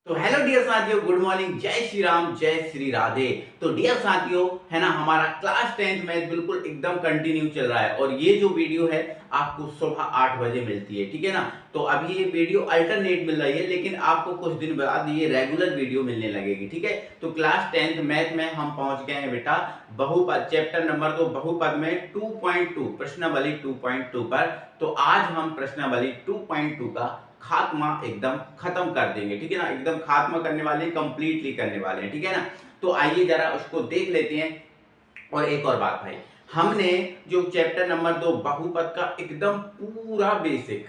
तो hello dear साथियों, good morning, जय श्री राम, जय श्री राधे। तो डियर साथियों, है ना, हमारा क्लास 10th मैथ बिल्कुल एकदम कंटिन्यू चल रहा है और ये जो वीडियो है आपको सुबह 8 बजे मिलती है, ठीक है ना। तो अभी ये वीडियो अल्टरनेट मिल रही है, लेकिन आपको कुछ दिन बाद ये रेगुलर वीडियो मिलने लगेगी, ठीक है। तो क्लास 10th मैथ में हम पहुंच गए हैं बेटा बहुपद चैप्टर नंबर 2 बहुपद में 2.2 प्रश्नावली 2.2 पर। तो आज हम प्रश्नावली 2.2 का खात्मा एकदम खत्म कर देंगे, ठीक है ना। एकदम खात्मा करने वाले, कंप्लीटली करने वाले हैं, ठीक है ना। तो आइए जरा उसको देख लेते हैं। और एक और बात भाई, हमने जो चैप्टर नंबर 2 बहुपद का एकदम पूरा बेसिक,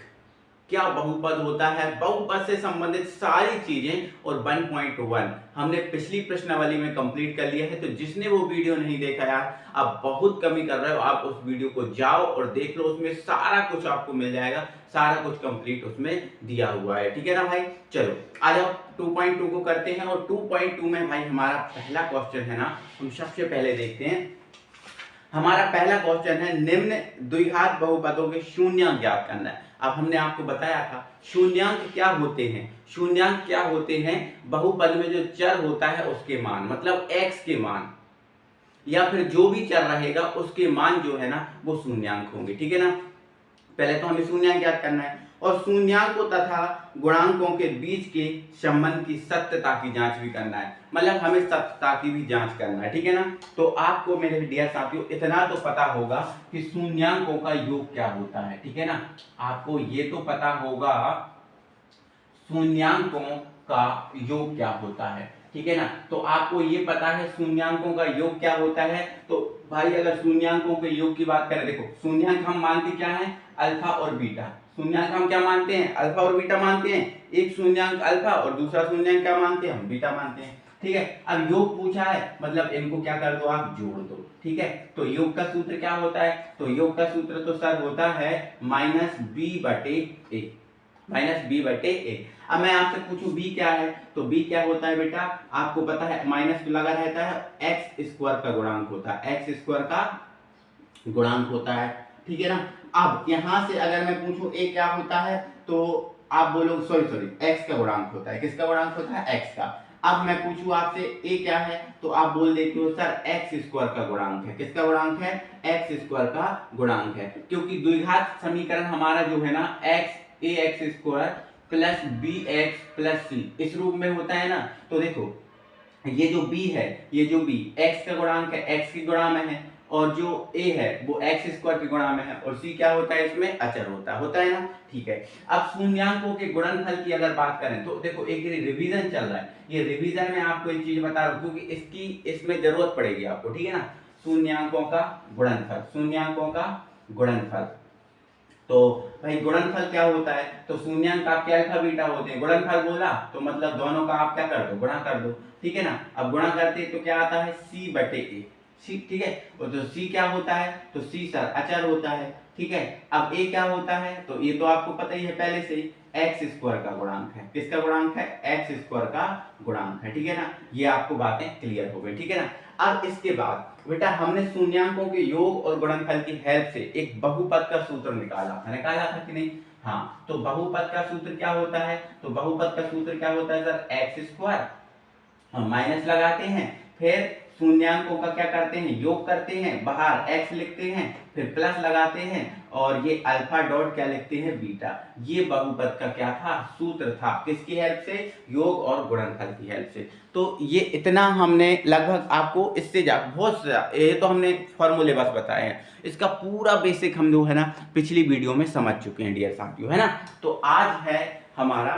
क्या बहुपद होता है, बहुपद से संबंधित सारी चीजें और 1.1 हमने पिछली प्रश्नावली में कंप्लीट कर लिया है। तो जिसने वो वीडियो नहीं देखा यार, आप बहुत कमी कर रहे हो, आप उस वीडियो को जाओ और देख लो, उसमें सारा कुछ आपको मिल जाएगा, सारा कुछ कंप्लीट उसमें दिया हुआ है, ठीक है ना भाई। चलो आ जाओ 2.2 को करते हैं। और 2.2 में भाई हमारा पहला क्वेश्चन है ना, हम सबसे पहले देखते हैं। हमारा पहला क्वेश्चन है, निम्न द्विघात बहुपदों के शून्यांक ज्ञात करना है। अब हमने आपको बताया था शून्यांक क्या होते हैं। शून्यांक क्या होते हैं, बहुपद में जो चर होता है उसके मान, मतलब x के मान या फिर जो भी चर रहेगा उसके मान जो है ना वो शून्यांक होंगे, ठीक है ना। पहले तो हमें शून्यांक ज्ञात करना है और शून्यांकों तथा गुणांकों के बीच के संबंध की सत्यता की जांच भी करना है, मतलब हमें सत्यता की भी जांच करना है, ठीक है ना। तो आपको मेरे डियर साथियों इतना तो पता होगा कि शून्यांकों का योग क्या होता है, ठीक है ना। आपको ये तो पता होगा शून्यांकों का योग क्या होता है, ठीक है ना। तो आपको ये पता है शून्यांकों का योग क्या होता है। तो भाई अगर शून्यांकों के योग की बात करें, देखो शून्यांक हम मानते क्या है, अल्फा और बीटा। शून्यांक हम क्या मानते हैं, अल्फा और बीटा मानते हैं। एक शून्यांक अल्फा और दूसरा शून्यांक क्या मानते हैं, हम बीटा मानते हैं, ठीक है। अब योग पूछा है, मतलब इनको क्या कर दो, आप जोड़ दो, ठीक है। तो योग का सूत्र क्या होता है, तो योग का सूत्र तो सर होता है -b/a, -b/a। अब मैं आपसे पूछूं b क्या है, तो b क्या होता है बेटा, आपको पता है माइनस लगा रहता है, एक्स स्क्वायर का गुणांक होता है, एक्स स्क्वायर का गुणांक होता है, ठीक है ना। अब यहां से अगर मैं पूछूं a क्या होता है, तो आप बोलो सॉरी x का गुणांक होता है, किसका गुणांक होता है, x का। अब मैं पूछूं आपसे a क्या है, तो आप बोल देते हो सर एक्स स्क्वायर का गुणांक है, किसका गुणांक है, एक्स स्क्वायर का गुणांक है। क्योंकि द्विघात समीकरण हमारा जो है ना ax square plus bx plus c इस रूप में होता है ना। तो देखो ये जो b है, ये जो b x का गुणांक है, x की गुणा में है, और जो a है वो x स्क्वायर की गुणा में है, और c क्या होता है, इसमें अचर होता है ना, ठीक है। अब शून्यांकों के गुणनफल की अगर बात करें तो देखो एक रिवीजन चल रहा है, ये रिवीजन में आपको एक चीज बता रहा हूं क्योंकि इसकी इसमें जरूरत पड़ेगी आपको, ठीक है ना। शून्यांकों का गुणनफल, शून्यांकों का गुणनफल। तो भाई गुणनफल क्या होता है, तो शून्यांक आपके अल्फा बीटा होते हैं, गुणनफल बोला तो मतलब दोनों का आप क्या कर दो, गुणा कर दो, ठीक है ना। अब गुणा करते तो क्या आता है c/a, ठीक है। और तो c क्या होता है, तो c सर अचर होता है, ठीक है। अब a क्या होता है, तो ये तो आपको पता ही है पहले से ही, एक्स स्क्वायर का गुणांक है, किसका गुणांक है, एक्स स्क्वायर का गुणांक है, ठीक है ना। ये आपको बातें क्लियर हो गई, ठीक है ना। अब इसके बाद बेटा हमने शून्यांकों के योग और गुणनफल की हेल्प से एक बहुपद का सूत्र निकाला था कि नहीं, हाँ। तो बहुपद का सूत्र क्या होता है, तो बहुपद का सूत्र क्या होता है सर, एक्स स्क्वायर, हम माइनस लगाते हैं, फिर शून्यांकों का क्या करते हैं, योग करते हैं, बाहर x लिखते हैं, फिर प्लस लगाते हैं, और ये अल्फा डॉट क्या लिखते हैं, बीटा। ये बहुपद का क्या था, सूत्र था, किसकी हेल्प से, योग और गुणनफल की हेल्प से। तो ये इतना हमने लगभग आपको इससे बहुत ये तो हमने फॉर्मूले बस बताए हैं, इसका पूरा बेसिक हम जो है ना पिछली वीडियो में समझ चुके हैं डियर साथियों, है ना। तो आज है हमारा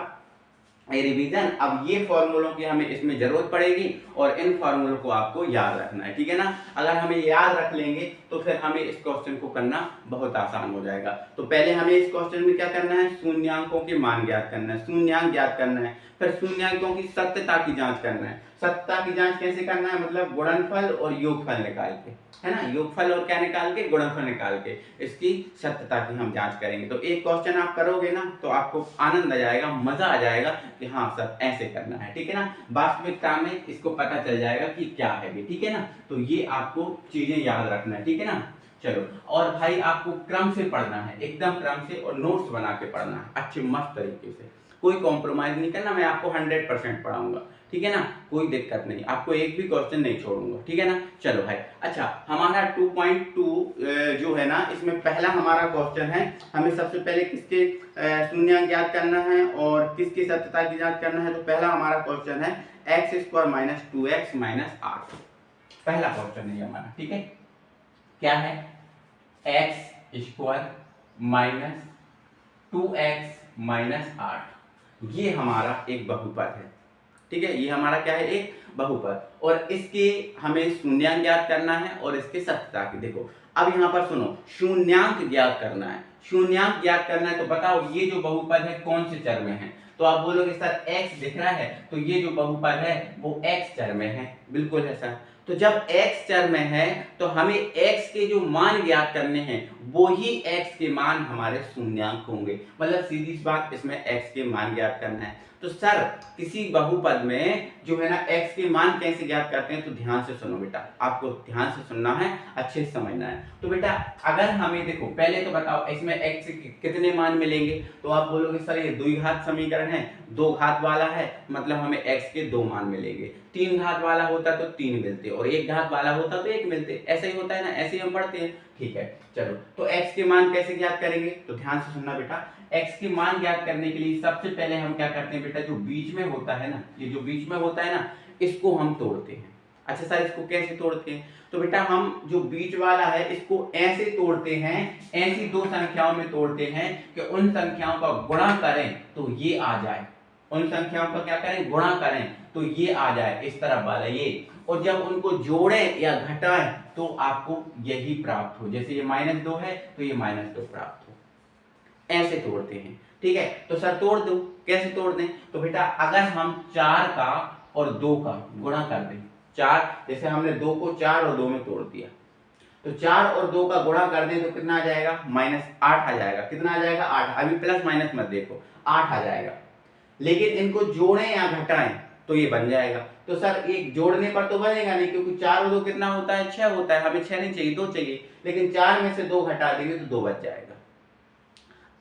रिवीजन। अब ये फॉर्मूलों की हमें इसमें जरूरत पड़ेगी और इन फॉर्मूलों को आपको याद रखना है, ठीक है ना। अगर हमें याद रख लेंगे तो फिर हमें इस क्वेश्चन को करना बहुत आसान हो जाएगा। तो पहले हमें इस क्वेश्चन में क्या करना है, शून्यांकों के मान ज्ञात करना है, शून्यांक ज्ञात करना है, फिर शून्यांकों की सत्यता की जांच करना है। सत्यता की जांच कैसे करना है, मतलब गुणनफल और योगफल निकाल के, है ना, योगफल और क्या निकाल के, गुणनफल निकाल के इसकी सत्यता की हम जांच करेंगे। तो एक क्वेश्चन आप करोगे ना तो आपको आनंद आ जाएगा, मजा आ जाएगा कि हाँ सर ऐसे करना है, ठीक है ना। वास्तविकता में इसको पता चल जाएगा कि क्या है भी, ठीक है ना। तो ये आपको चीजें याद रखना है, ठीक है ना। चलो, और भाई आपको क्रम से पढ़ना है, एकदम क्रम से, और नोट्स बना के पढ़ना है अच्छे मस्त तरीके से। कोई कॉम्प्रोमाइज नहीं करना, मैं आपको 100% पढ़ाऊंगा, ठीक है ना, कोई दिक्कत नहीं, आपको एक भी क्वेश्चन नहीं छोड़ूंगा, ठीक है ना। चलो भाई, अच्छा हमारा 2.2 जो है ना, इसमें पहला हमारा क्वेश्चन है, हमें सबसे पहले किसके शून्यांक ज्ञात करना है और किसकी सत्यता की जांच करना है। तो पहला हमारा क्वेश्चन है x² माइनस 2x माइनस 8, पहला क्वेश्चन है हमारा, ठीक है। क्या है, x² माइनस 2x माइनस 8, ये हमारा एक बहुपद है, ठीक है, ये हमारा क्या है, एक बहुपद, और इसके हमें शून्यांक ज्ञात करना है और इसके सत्यता की। देखो अब यहाँ पर सुनो, शून्यांक ज्ञात करना है, शून्यांक ज्ञात करना है, तो बताओ ये जो बहुपद है कौन से चर में है। तो आप बोलोगे सर x दिख रहा है, तो ये जो बहुपद है वो x चर में है, बिल्कुल है सर। तो जब x चर में है तो हमें x के जो मान ज्ञात करने हैं वो ही x के मान हमारे शून्यांक होंगे, मतलब सीधी सी बात, इसमें x के मान ज्ञात करना है। तो सर किसी बहुपद में जो है ना x के मान कैसे ज्ञात करते हैं, तो ध्यान से सुनो बेटा, आपको ध्यान से सुनना है, अच्छे से समझना है। तो बेटा अगर हमें देखो, पहले तो बताओ इसमें x के कितने मान मिलेंगे। तो आप बोलोगे सर ये द्विघात समीकरण है, दो घात वाला है, मतलब हमें x के दो मान मिलेंगे। तीन घात वाला होता तो तीन मिलते, और एक घात वाला होता तो एक मिलते, ऐसा ही होता है ना, ऐसे ही हम पढ़ते हैं, ठीक है। चलो तो x के मान कैसे ज्ञात करेंगे, तो ध्यान से सुनना बेटा। x के मान ज्ञात करने के लिए सबसे पहले हम क्या करते हैं बेटा, जो बीच में होता है ना, ये जो बीच में होता है ना, इसको हम तोड़ते हैं। अच्छा सर इसको कैसे तोड़ते हैं, तो बेटा हम जो बीच वाला है इसको ऐसे तोड़ते हैं, ऐसी दो संख्याओं में तोड़ते हैं कि उन संख्याओं का गुणा करें तो ये आ जाए, उन संख्याओं का क्या करें, गुणा करें तो ये आ जाए, इस तरफ वाला ये, और जब उनको जोड़ें या घटाएं तो आपको यही प्राप्त हो। जैसे ये -2 है तो ये -2 प्राप्त हो, ऐसे तोड़ते हैं, ठीक है। तो सर तोड़ दो, कैसे तोड़ दें, तो बेटा अगर हम 4 का और 2 का गुणा कर दें, 4 जैसे हमने 2 को 4 और 2 में तोड़ दिया, तो 4 और 2 का गुणा कर दें तो कितना आ जाएगा, -8 आ जाएगा। कितना आ जाएगा, 8, अभी प्लस माइनस मत देखो, 8 आ जाएगा। लेकिन इनको जोड़ें या घटाएं तो ये बन जाएगा। तो सर एक जोड़ने पर तो बनेगा नहीं, क्योंकि 4 और 2 कितना होता है, 6 होता है, हमें 6 नहीं चाहिए, 2 चाहिए, लेकिन 4 में से 2 घटा देंगे तो 2 बच जाएगा।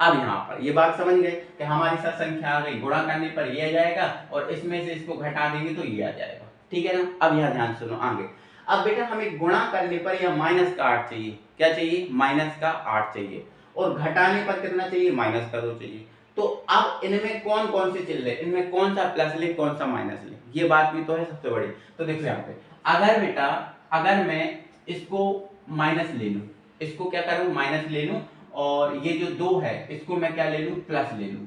अब यहाँ पर ये बात समझ गए कि हमारी सब संख्या आ गई, गुणा करने पर ये आ जाएगा और इसमें से इसको घटा देंगे तो ये आ जाएगा, ठीक है ना। अब यहाँ ध्यान सुनो आगे, अब बेटा हमें गुणा करने पर यह -8 चाहिए, क्या चाहिए, -8 चाहिए, और घटाने पर कितना चाहिए, -2 चाहिए। तो अब इनमें कौन कौन से चिल्ले, इनमें कौन सा प्लस ले कौन सा माइनस ले, ये बात भी तो है सबसे बड़ी। तो देखो यहाँ पे, अगर बेटा अगर मैं इसको माइनस ले लूं, इसको क्या करूं, माइनस ले लूं, और ये जो 2 है इसको मैं क्या ले लूं, प्लस ले लूं,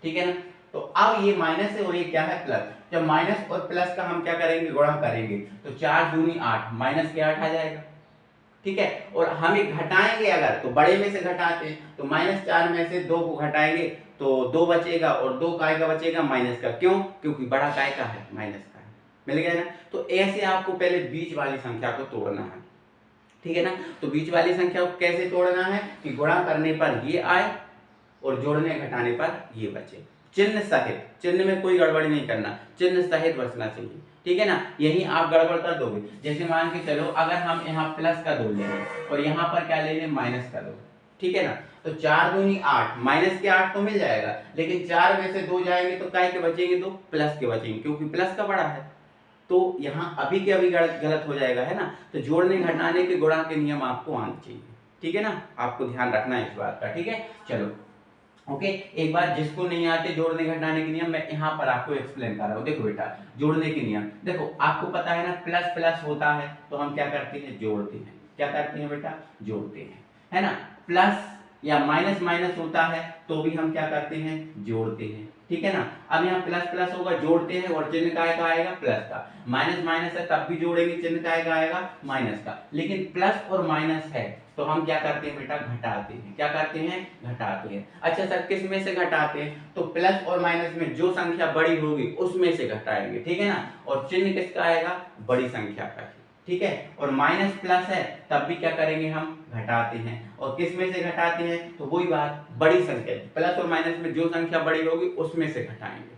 ठीक है ना। तो अब ये माइनस है और ये क्या है, प्लस। जब माइनस और प्लस का हम क्या करेंगे, गुणा करेंगे, तो 4 दूनी 8, माइनस के 8 आ जाएगा, ठीक है। और हमें घटाएंगे अगर, तो बड़े में से घटाते हैं, तो -4 में से 2 को घटाएंगे तो 2 बचेगा, और 2 काय का बचेगा, माइनस का, क्यों, क्योंकि बड़ा काय का है, माइनस का है, मिल गया ना। तो ऐसे आपको पहले बीच वाली संख्या को तोड़ना है, ठीक है ना। तो बीच वाली संख्या को कैसे तोड़ना है, कि गुणा करने पर ये आए और जोड़ने घटाने पर ये बचे, चिन्ह सहित, चिन्ह में कोई गड़बड़ी नहीं करना, चिन्ह सहित बचना चाहिए, ठीक है ना। यही आप गड़बड़ कर दोगे, जैसे मान के चलो अगर हम यहाँ प्लस का 2 ले लें और यहाँ पर क्या ले लें, माइनस का 2, ठीक है ना। तो 4 दूनी 8, माइनस के 8 तो मिल जाएगा, लेकिन 4 में से 2 जाएंगे तो काय के बचेंगे, 2 प्लस के बचेंगे, क्योंकि प्लस का बड़ा है। तो यहाँ अभी के अभी गलत हो जाएगा, है ना। तो जोड़ने घटाने के गुणा के नियम आपको आने चाहिए, ठीक है ना, आपको ध्यान रखना है इस बात का, ठीक है। चलो ओके, एक बार जिसको नहीं आते जोड़ने घटाने के नियम, मैं यहाँ पर आपको एक्सप्लेन कर रहा हूँ। देखो बेटा जोड़ने के नियम, देखो आपको पता है ना, प्लस प्लस होता है तो हम क्या करते हैं, जोड़ते हैं, क्या करते हैं बेटा, जोड़ते हैं, है ना। प्लस या माइनस माइनस होता है तो भी हम क्या करते हैं, जोड़ते हैं, ठीक है ना। अब यहाँ प्लस प्लस होगा, जोड़ते हैं, और चिन्ह काय का आएगा, प्लस का। माइनस माइनस है तब भी जोड़ेंगे, चिन्ह काय का आएगा, माइनस का। लेकिन प्लस और माइनस है तो हम क्या करते हैं बेटा, घटाते हैं, क्या करते हैं, घटाते हैं। अच्छा सर किस में से घटाते हैं, तो प्लस और माइनस में जो संख्या बड़ी होगी उसमें से घटाएंगे, ठीक है ना। और चिन्ह किसका आएगा, बड़ी संख्या का, ठीक है। और माइनस प्लस है तब भी क्या करेंगे, हम घटाते हैं, और किस में से घटाते हैं, तो वही बात, बड़ी संख्या, प्लस और माइनस में जो संख्या बड़ी होगी उसमें से घटाएंगे,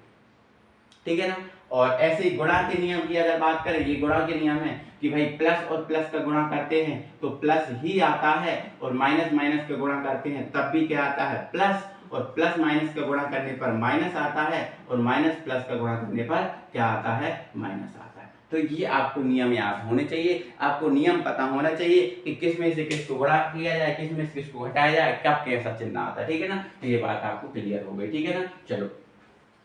ठीक है ना। और ऐसे ही गुणा के नियम की अगर बात करें, ये गुणा के नियम है कि भाई प्लस और प्लस का गुणा करते हैं तो प्लस ही आता है, और माइनस माइनस का गुणा करते हैं तब भी क्या आता है, प्लस। और प्लस माइनस का गुणा करने पर माइनस आता है और माइनस प्लस का गुणा करने पर क्या आता है, माइनस आता है। तो ये आपको नियम याद होने चाहिए, आपको नियम पता होना चाहिए कि किस में से किस को गुणा किया जाए, किस में से किस को घटाया जाए, कब कैसा चिन्ह आता है, ठीक है ना। तो ये बात आपको क्लियर हो गई, ठीक है ना। चलो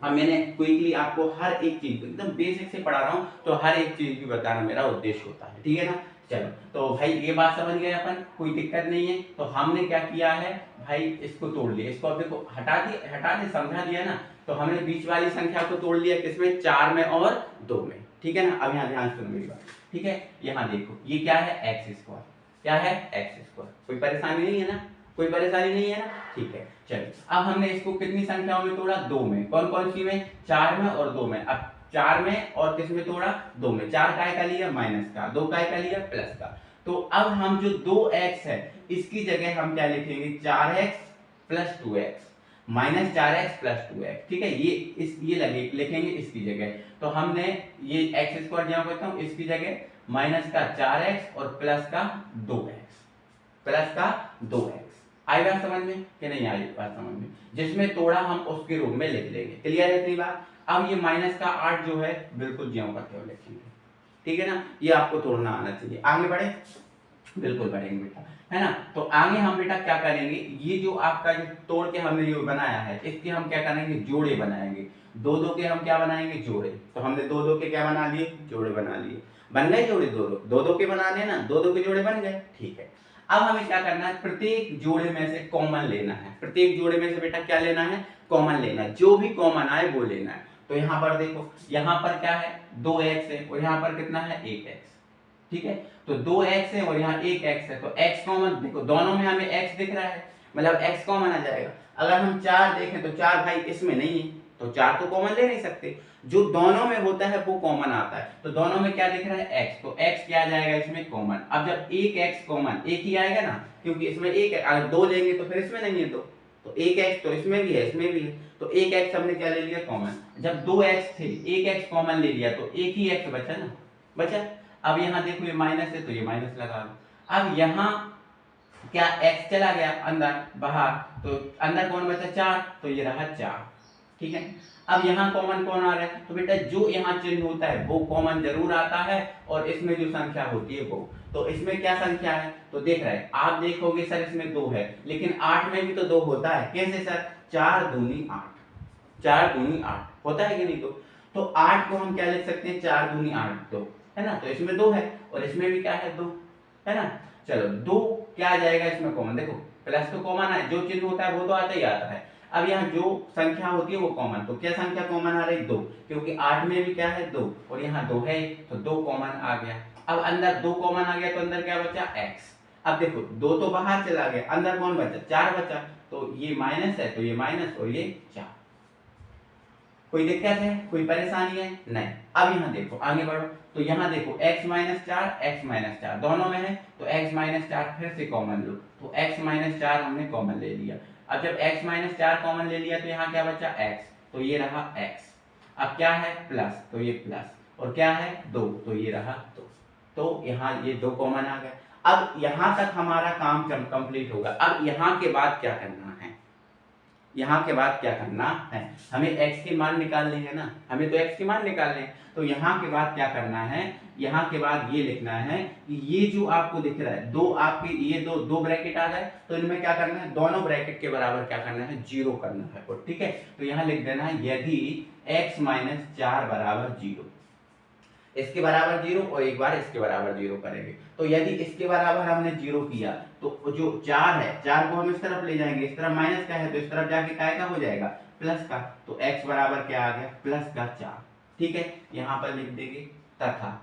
अब मैंने क्विकली आपको हर एक चीज एकदम बेसिक से पढ़ा रहा हूँ, तो हर एक चीज भी बताना मेरा उद्देश्य होता है, ठीक है ना। चलो तो भाई ये बात समझ गए अपन, कोई दिक्कत नहीं है। तो हमने क्या किया है भाई, इसको तोड़ लिया, इसको अब देखो हटा दिए समझा दिया ना। तो हमने बीच वाली संख्या को तोड़ लिया किसमें, 4 में और 2 में, ठीक है ना। अब यहाँ ध्यान सुनो मेरी बात, ठीक है। यहाँ देखो ये क्या है, एक्स स्क्वायर, क्या है एक्स स्क्वायर, कोई परेशानी नहीं है ना, कोई परेशानी नहीं है ना, ठीक है। चलिए अब हमने इसको कितनी संख्याओं में तोड़ा, 2 में, कौन कौन सी में, 4 में और 2 में। अब 4 में और किस में तोड़ा, 2 में। 4 काय का लिया, माइनस का, 2 काय का लिया, प्लस का। तो अब हम जो 2x है इसकी जगह हम क्या लिखेंगे, 4x plus 2x minus 4x plus 2x, ठीक है। ये लिखेंगे इसकी जगह। तो हमने ये एक्स स्क्वायर जहाँ करता हूँ इसकी जगह माइनस का 4x और प्लस का 2x, प्लस का 2x। आई बात समझ में कि नहीं आई बात समझ में, जिसमें तोड़ा हम उसके रूप में लिख लेंगे, क्लियर है इतनी बात। अब ये माइनस का 8 जो है बिल्कुल ज्यों का त्यों लिखेंगे, ठीक है ना। ये आपको तोड़ना आना चाहिए। आगे बढ़े, बिल्कुल बढ़ेंगे बेटा, है ना। तो आगे हम बेटा क्या करेंगे, ये जो आपका जो तोड़ के हमने ये बनाया है इसके हम क्या करेंगे, जोड़े बनाएंगे। 2 के हम क्या बनाएंगे, जोड़े। तो हमने 2 के क्या बना लिए, जोड़े बना लिए, बन गए जोड़े। 2 के बना लेना, 2 के जोड़े बन गए, ठीक है। अब हमें क्या करना है, प्रत्येक जोड़े में से कॉमन लेना है। प्रत्येक जोड़े में से बेटा क्या लेना है, कॉमन लेना है, जो भी कॉमन आए वो लेना है। तो यहाँ पर देखो, यहाँ पर क्या है, 2x है और यहाँ पर कितना है, 1x, ठीक है। तो 2x है और यहाँ 1x है, तो x कॉमन, देखो दोनों में हमें x दिख रहा है, मतलब x कॉमन आ जाएगा। अगर हम 4 देखें तो 4 भाई इसमें नहीं है, तो 4 तो कॉमन ले नहीं सकते, जो दोनों में होता है वो कॉमन आता है। तो दोनों में क्या दिख रहा है, x, तो x क्या आ जाएगा इसमें, कॉमन। अब जब 1x कॉमन, एक ही आएगा ना, क्योंकि इसमें 1 है, अगर 2 लेंगे तो फिर इसमें नहीं है, तो 1x तो इसमें भी है, इसमें भी है, तो 1x हमने क्या ले लिया, कॉमन। जब 2x थे, 1x कॉमन ले लिया तो एक ही x बचा ना, बचा। अब यहाँ देखो ये माइनस है तो ये माइनस लगा लो। अब यहाँ क्या x चला गया अंदर बाहर, तो अंदर कौन बचा, 4, तो ये रहा 4, ठीक है। अब यहाँ कॉमन कौन आ रहा है, तो बेटा जो यहाँ चिन्ह होता है वो कॉमन जरूर आता है, और इसमें जो संख्या होती है वो। तो इसमें क्या संख्या है, तो देख रहे हैं आप, देखोगे सर इसमें 2 है, लेकिन 8 में भी तो 2 होता है, कैसे सर, 4 दूनी 8, 4 दूनी 8 होता है कि नहीं। तो 8 को हम क्या लिख सकते हैं, 4 दूनी 8, 2 है ना। तो इसमें 2 है और इसमें भी क्या है, 2 है ना। चलो 2 क्या आ जाएगा इसमें कॉमन, देखो प्लस तो कॉमन है, जो चिन्ह होता है वो तो आता ही आता है। अब यहाँ जो संख्या होती है वो कॉमन, तो क्या संख्या कॉमन आ रही, 2, क्योंकि 8 में भी क्या है, 2 और यहाँ 2 है, तो 2 कॉमन आ गया। अब अंदर 2 कॉमन आ गया तो अंदर क्या बचा, x। अब देखो 2 तो बाहर चला गया, अंदर कौन बचा, 4 बचा, तो ये माइनस है तो ये माइनस और ये 4। कोई दिक्कत है, कोई परेशानी है, नहीं। अब यहाँ देखो, आगे बढ़ो, तो यहाँ देखो x माइनस 4 दोनों में है, तो x माइनस 4 फिर से कॉमन लो, तो x माइनस 4 हमने कॉमन ले लिया। अब जब x माइनस 4 कॉमन ले लिया तो यहाँ क्या बचा, x, तो ये रहा x। अब क्या है, प्लस, तो ये प्लस, और क्या है 2, तो ये रहा 2, तो यहाँ ये 2 कॉमन आ गए। अब यहाँ तक हमारा काम कंप्लीट होगा। अब यहाँ के बाद क्या करना है, यहाँ के बाद क्या करना है, हमें x के मान निकालने हैं ना, हमें तो x के मान निकालने हैं। तो यहाँ के बाद क्या करना है, यहाँ के बाद ये लिखना है कि ये जो आपको दिख रहा है, दो आपके ये दो ब्रैकेट आ गए, तो इनमें क्या करना है, दोनों ब्रैकेट के बराबर क्या करना है, 0 करना है, ठीक है। तो यहाँ लिख देना है यदि x माइनस 4 बराबर 0, इसके बराबर 0 और एक बार इसके बराबर 0 करेंगे। तो यदि इसके बराबर हमने 0 किया तो जो 4 है, 4 को हम इस तरफ ले जाएंगे, इस तरफ माइनस का है तो इस तरफ जाके काय का हो जाएगा, प्लस का। तो x बराबर क्या आ गया, प्लस का 4, ठीक है। यहाँ पर लिख देंगे तथा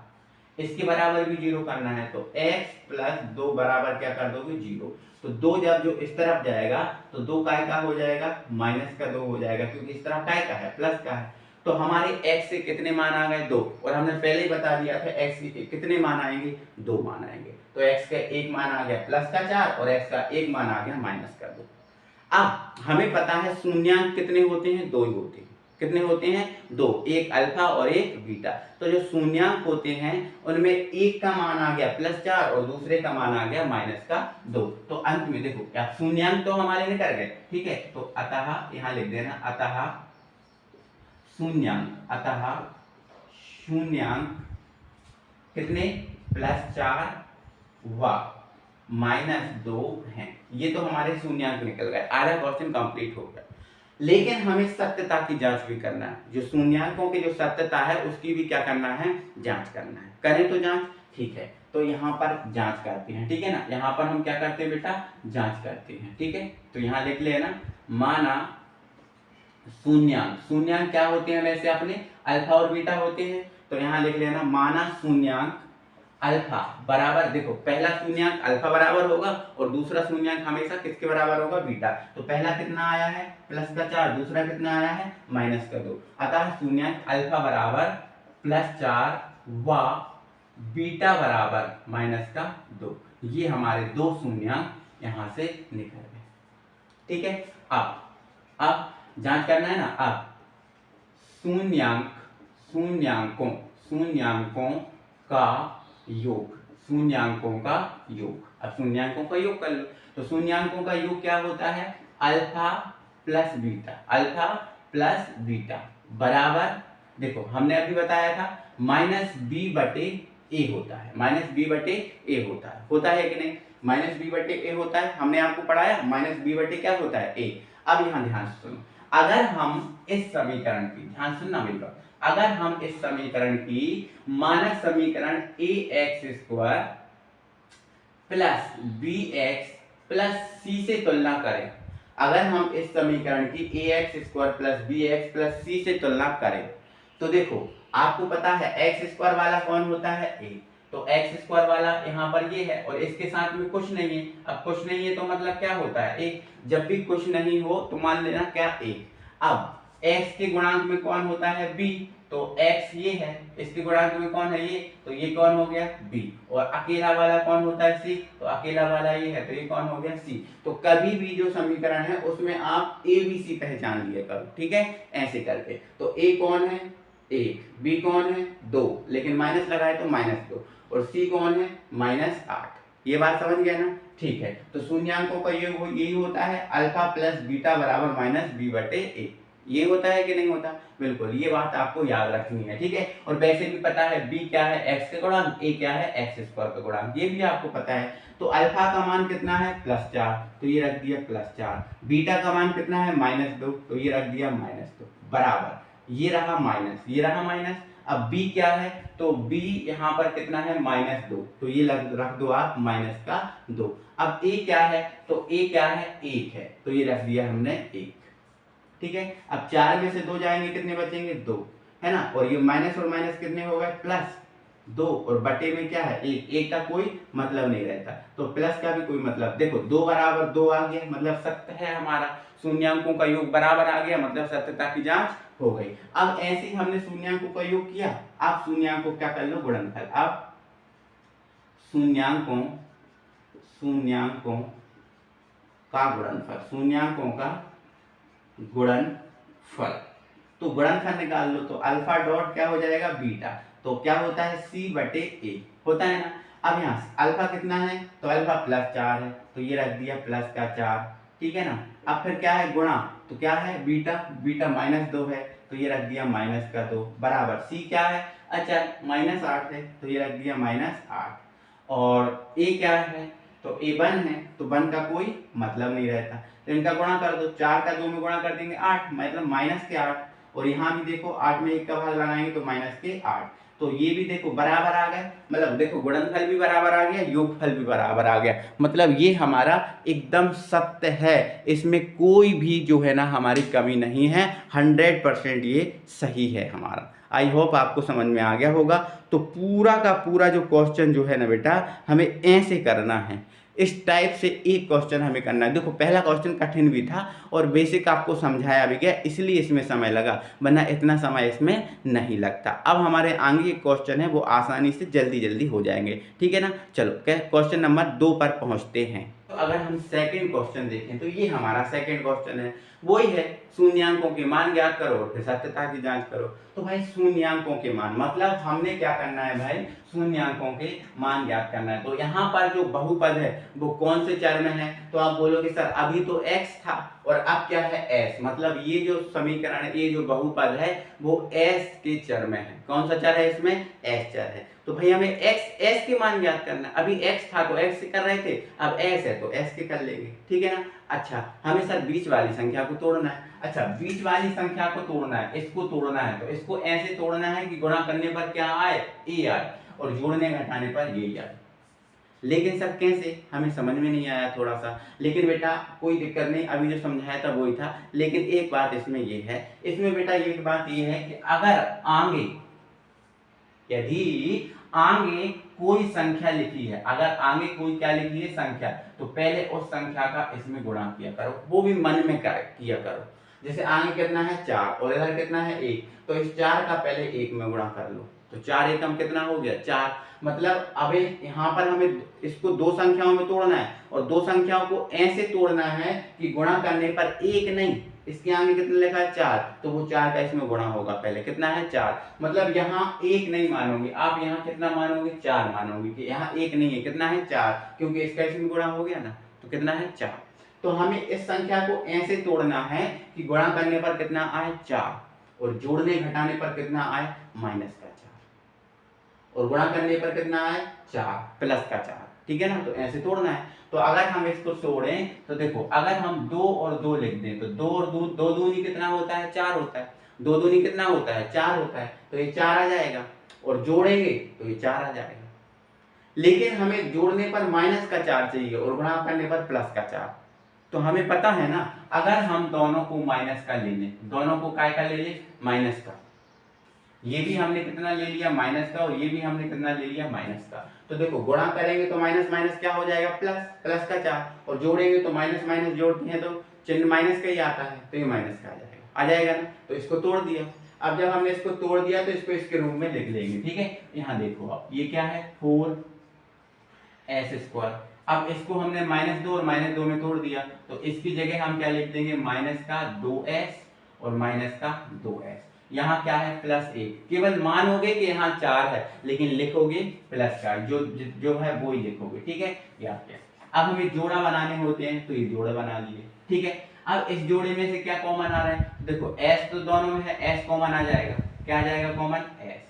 इसके बराबर भी 0 करना है, तो x प्लस 2 बराबर क्या कर दोगे, 0। तो 2 जब जो इस तरफ जाएगा तो 2 काय का हो जाएगा, माइनस का 2 हो जाएगा, क्योंकि इस तरफ काय का है, प्लस का है। तो हमारे x से कितने मान आ गए, 2, और हमने पहले ही बता दिया था x के कितने मान आएंगे, 2 मान आएंगे। तो x का एक मान आ गया प्लस का 4 और x का एक मान आ गया माइनस का 2। अब हमें पता है शून्यांक कितने होते हैं, 2 ही होते हैं, कितने होते हैं? 2, एक अल्फा और एक बीटा। तो जो शून्यांक होते हैं उनमें एक का मान आ गया +4 और दूसरे का मान आ गया -2। तो अंत में देखो क्या शून्यांक तो हमारे निकल गए, ठीक है। तो अतः यहाँ लिख देना अतः शून्यांक कितने? +4 व -2 हैं। ये तो हमारे शून्यांक निकल गए, आधा क्वेश्चन कंप्लीट हो गया। लेकिन हमें सत्यता की जांच भी करना है, जो शून्यांकों की जो सत्यता है उसकी भी क्या करना है? जांच करना है। करें तो जांच, ठीक है। तो यहाँ पर जांच करते हैं, ठीक है ना। यहाँ पर हम क्या करते हैं बेटा? जांच करते हैं, ठीक है। तो यहाँ लिख लेना, माना शून्यांक क्या होते हैं वैसे अपने? अल्फा और बीटा होते हैं। तो यहाँ लिख लेना, माना शून्यांक अल्फा बराबर, देखो पहला शून्यांक अल्फा बराबर होगा और दूसरा शून्यांक हमेशा किसके बराबर होगा? बीटा। तो पहला कितना आया है? +4, दूसरा कितना आया है? -2। अतः शून्यांक अल्फा बराबर +4 व बीटा बराबर -2। ये हमारे दो शून्यांक यहाँ से निकल गए, ठीक है। अब जांच करना है ना। अब शून्यांकों का योग, अब शून्यांकों का योग कर लो। तो शून्यांकों का योग क्या होता है? अल्फा प्लस बीटा बराबर, देखो हमने अभी बताया था -b/a होता है, -b/a होता है कि नहीं? -b/a होता है, हमने आपको पढ़ाया -b/a क्या होता है? a। अब यहाँ ध्यान से सुनो, अगर हम इस समीकरण की, ध्यान सुनना मेरी बात, अगर हम इस समीकरण की मानक समीकरण ax² + bx + c से तुलना करें, अगर हम इस समीकरण की ax² + bx + c से तुलना करें, तो देखो आपको पता है x² वाला कौन होता है? a। तो x² वाला यहाँ पर ये है और इसके साथ में कुछ नहीं है। अब कुछ नहीं है तो मतलब क्या होता है? एक। जब भी कुछ नहीं हो तो मान लेना क्या? एक। अब x के गुणांक में कौन होता है? b। तो x ये है, इसके गुणांक में कौन है? ये। तो ये कौन हो गया? b। और अकेला वाला कौन होता है? c। तो अकेला वाला ये है, तो ये कौन हो गया? c। तो कभी भी जो समीकरण है उसमें आप a b c पहचान लिया करो, ठीक है, ऐसे करके। तो a कौन है? 1, b कौन है? 2, लेकिन माइनस लगाए तो -2, और c कौन है? -8। ये बात समझ गया ना? ठीक है। तो शून्यांकों का योग यही होता है, अल्फा प्लस बीटा बराबर -b/a। ये होता है कि नहीं होता? बिल्कुल, ये बात आपको याद रखनी है, ठीक है। और वैसे भी पता है b क्या है? x के गुणांक, a क्या है? x² का गुणांक, ये भी आपको पता है। तो अल्फा का मान कितना है? +4, तो ये रख दिया +4। बीटा का मान कितना है? -2, तो ये रख दिया -2 बराबर, ये रहा माइनस, ये रहा माइनस। अब b क्या है? तो b यहाँ पर कितना है? -2, तो ये रख दो आप -2। अब a क्या है? तो a क्या है? 1 है, तो ये रख दिया हमने 1, ठीक है। अब 4 में से 2 जाएंगे, कितने बचेंगे? 2, है ना। और ये माइनस और माइनस कितने हो गए? +2, और बटे में क्या है? 1। 1 का कोई मतलब नहीं रहता, तो प्लस का भी कोई मतलब। देखो 2 बराबर 2 आ गया, मतलब सत्य है हमारा। शून्यांकों का योग बराबर आ गया, मतलब सत्यता की जांच हो गई। अब ऐसे ही हमने शून्यांकों का योग किया, आप शून्यांकों क्या कर लो? गुणनफल। अब शून्यांकों का गुणनफल, तो गुणनफल निकाल लो। तो अल्फा डॉट क्या हो जाएगा? बीटा। तो क्या होता है? c/a होता है ना। अब यहाँ से अल्फा कितना है? तो अल्फा +4 है, तो ये रख दिया +4, ठीक है ना। अब फिर क्या है? गुणा, तो क्या है? बीटा -2 है, तो ये रख दिया -2 बराबर, c क्या है? अच्छा -8 है, तो ये रख दिया -8। और a क्या है? तो a 1 है, तो 1 का कोई मतलब नहीं रहता, तो इनका गुणा कर दो। 4 का 2 में गुणा कर देंगे 8, मतलब -8। और यहाँ भी देखो 8 में 1 का भाग लगाएंगे तो -8। तो ये भी देखो बराबर आ गए, मतलब देखो गुणनफल भी बराबर आ गया, योगफल भी बराबर आ गया, मतलब ये हमारा एकदम सत्य है, इसमें कोई भी जो है ना हमारी कमी नहीं है, 100% ये सही है हमारा। आई होप आपको समझ में आ गया होगा। तो पूरा का पूरा जो क्वेश्चन जो है ना बेटा, हमें ऐसे करना है, इस टाइप से एक क्वेश्चन हमें करना है। देखो पहला क्वेश्चन कठिन भी था और बेसिक आपको समझाया भी गया, इसलिए इसमें समय लगा, वरना इतना समय इसमें नहीं लगता। अब हमारे आगे एक क्वेश्चन है, वो आसानी से जल्दी हो जाएंगे, ठीक है ना। चलो क्वेश्चन नंबर 2 पर पहुंचते हैं। तो अगर हम सेकंड क्वेश्चन देखें तो ये हमारा सेकंड क्वेश्चन है, वही है शून्यांकों के मान ज्ञात करो और फिर सत्यता की जांच करो। तो भाई शून्यांकों के मान मतलब हमने क्या करना है भाई, शून्यांकों के मान ज्ञात करना है। तो यहाँ पर जो बहुपद है वो कौन से चर में है, तो आप बोलोगे सर अभी तो x था और अब क्या है s, मतलब ये जो समीकरण है, ये जो बहुपद है वो s के चर में है। कौन सा चर है इसमें, s चर है। तो भाई हमें s के मान ज्ञात करना है। अभी x था तो x से कर रहे थे, अब s है तो s के कर लेंगे, ठीक है ना। अच्छा हमें सर बीच वाली संख्या को तोड़ना है। अच्छा बीच वाली संख्या को तोड़ना है, इसको तोड़ना है, तो इसको ऐसे तोड़ना है कि गुणा करने पर क्या आए, a आए और जोड़ने घटाने पर ये आए। लेकिन सर कैसे, हमें समझ में नहीं आया थोड़ा सा, लेकिन बेटा कोई दिक्कत नहीं, अभी जो समझाया था वही था। लेकिन एक बात इसमें ये है, इसमें बेटा एक बात ये है कि अगर आगे, यदि आगे कोई संख्या लिखी है, अगर आगे कोई क्या लिखी है संख्या, तो पहले उस संख्या का इसमें गुणा किया करो, वो भी मन में किया करो। जैसे आगे कितना है 4 और इधर कितना है 1, तो इस 4 का पहले 1 में गुणा कर लो, तो 4 एकम कितना हो गया 4। मतलब अब यहाँ पर हमें इसको दो संख्याओं में तोड़ना है और दो संख्याओं को ऐसे तोड़ना है कि गुणा करने पर 1 नहीं, इसके आगे कितना लिखा है 4, तो वो 4 का इसमें गुणा होगा, पहले कितना है 4, मतलब यहाँ 1 नहीं मानोगे आप, यहाँ कितना मानोगे 4 मानोगे, कि यहाँ 1 नहीं है, कितना है 4, क्योंकि इसका इसमें गुणा हो गया ना, तो कितना है 4। तो हमें इस संख्या को ऐसे तोड़ना है कि गुणा करने पर कितना आए 4 और जोड़ने घटाने पर कितना आए माइनस का 4 और गुणा करने पर कितना आए 4 प्लस का 4, ठीक है ना। तो ऐसे तोड़ना है। तो अगर हम इसको तोड़ें तो देखो, अगर हम 2 और 2 लिख दें तो 2 और 2, 2 दूनी कितना होता है 4 होता है, 2 दूनी कितना होता है 4 होता है, तो ये 4 आ जाएगा और जोड़ेंगे तो ये 4 आ जाएगा। लेकिन हमें जोड़ने पर माइनस का 4 चाहिए और गुणा करने पर प्लस का 4। तो हमें पता है ना, अगर हम दोनों को माइनस का ले लें, दोनों को काय का ले लें माइनस का, ये भी हमने कितना ले लिया माइनस का और ये भी हमने कितना ले लिया माइनस का, तो देखो गुणा करेंगे तो माइनस माइनस क्या हो जाएगा प्लस, प्लस का 4 और जोड़ेंगे तो माइनस माइनस जोड़ते हैं तो चिन्ह माइनस का ही आता है, तो ये माइनस का आ जाएगा ना। तो इसको तोड़ दिया। अब जब हमने इसको तोड़ दिया तो इसको इसके रूप में लिख लेंगे, ठीक है। यहाँ देखो अब ये क्या है 4s²। अब इसको हमने -2 और -2 में तोड़ दिया, तो इसकी जगह हम क्या लिख देंगे माइनस का 2s और माइनस का 2s। यहाँ क्या है +1, केवल मानोगे कि यहाँ 4 है लेकिन लिखोगे प्लस का, जो है वो ही लिखोगे, ठीक है। याद क्या, अब हमें जोड़ा बनाने होते हैं तो ये जोड़ा बना लिए, ठीक है। अब इस जोड़े में से क्या कॉमन आ रहा है, देखो s तो दोनों में है, s कॉमन आ जाएगा, क्या आ जाएगा कॉमन s,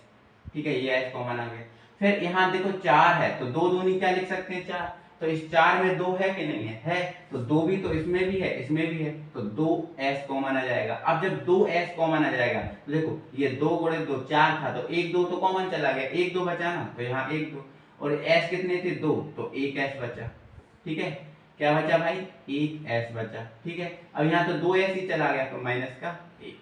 ठीक है, ये s कॉमन आ गया। फिर यहाँ देखो 4 है तो 2 दूनी क्या लिख सकते हैं 4, तो इस 4 में 2 है कि नहीं है, तो 2 भी तो इसमें भी है, इसमें भी है, तो 2s कॉमन आ जाएगा। अब जब 2s कॉमन आ जाएगा तो देखो ये 2 गुणे 2 4 था, तो 1 2 तो कॉमन चला गया, 1 2 बचा ना, तो यहाँ 1 2 और s कितने थे 2, तो 1s बचा, ठीक है। क्या बचा भाई 1s बचा, ठीक है। अब यहाँ तो 2s ही चला गया तो माइनस का 1,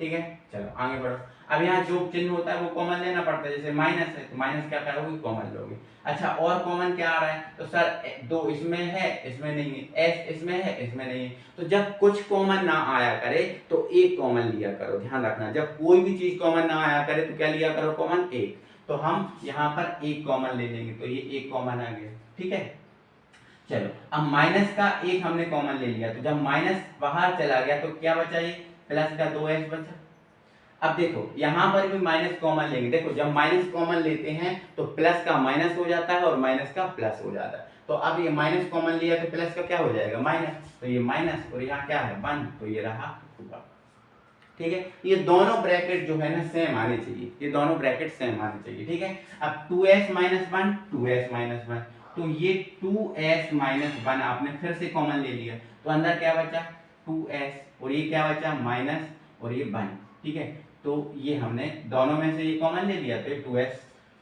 ठीक है। चलो आगे बढ़ो। अब यहाँ जो चिन्ह होता है वो कॉमन लेना पड़ता है, जैसे माइनस है तो माइनस क्या करोगे कॉमन लोगे। अच्छा और कॉमन क्या आ रहा है, तो सर 2 इसमें है इसमें नहीं है, s इसमें है इसमें नहीं है, तो जब कुछ कॉमन ना आया करे तो एक कॉमन लिया करो। ध्यान रखना, जब कोई भी चीज कॉमन ना आया करे तो क्या लिया करो कॉमन एक, तो हम यहाँ पर एक कॉमन ले लेंगे, तो ये एक कॉमन आ गया, ठीक है। चलो अब माइनस का एक हमने कॉमन ले लिया, तो जब माइनस बाहर चला गया तो क्या बचा, ये प्लस का 2s बचा। अब देखो यहाँ पर भी माइनस कॉमन लेंगे, देखो जब माइनस कॉमन लेते हैं तो प्लस का माइनस हो जाता है और माइनस का प्लस हो जाता है। तो अब ये माइनस कॉमन लिया तो प्लस का क्या हो जाएगा माइनस, तो ये माइनस और यहाँ क्या है 1, तो ये रहा 2, ठीक है। ये दोनों ब्रैकेट जो है ना सेम आने चाहिए, ये दोनों ब्रैकेट सेम आने चाहिए, ठीक है। अब 2s - 1 2s - 1, तो ये 2s - 1 आपने फिर से कॉमन ले लिया, तो अंदर क्या बचा 2s और ये क्या बचा माइनस और ये 1, ठीक है। तो ये हमने दोनों में से ये कॉमन ले लिया, तो ये 2s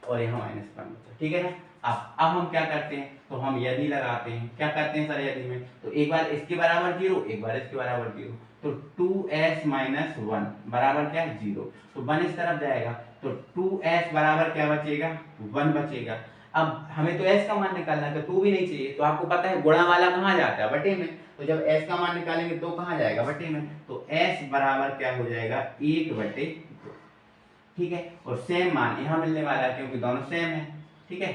और यहाँ -1 बचा, ठीक है ना। अब हम क्या करते हैं, तो हम यदि लगाते हैं, क्या करते हैं सर यदि में, तो एक बार इसके बराबर 0 एक बार इसके बराबर 0, तो 2s - 1 बराबर क्या है 0, तो 1 इस तरफ जाएगा, तो 2s बराबर क्या बचेगा 1 बचेगा। अब हमें तो s का मान निकालना है, तो 2 भी नहीं चाहिए, तो आपको पता है गुणा वाला कहाँ जाता है बटे में, तो जब s का मान निकालेंगे तो कहाँ जाएगा बटे में, तो s बराबर क्या हो जाएगा 1/2, ठीक है। और सेम मान यहाँ मिलने वाला है क्योंकि दोनों सेम है, ठीक है।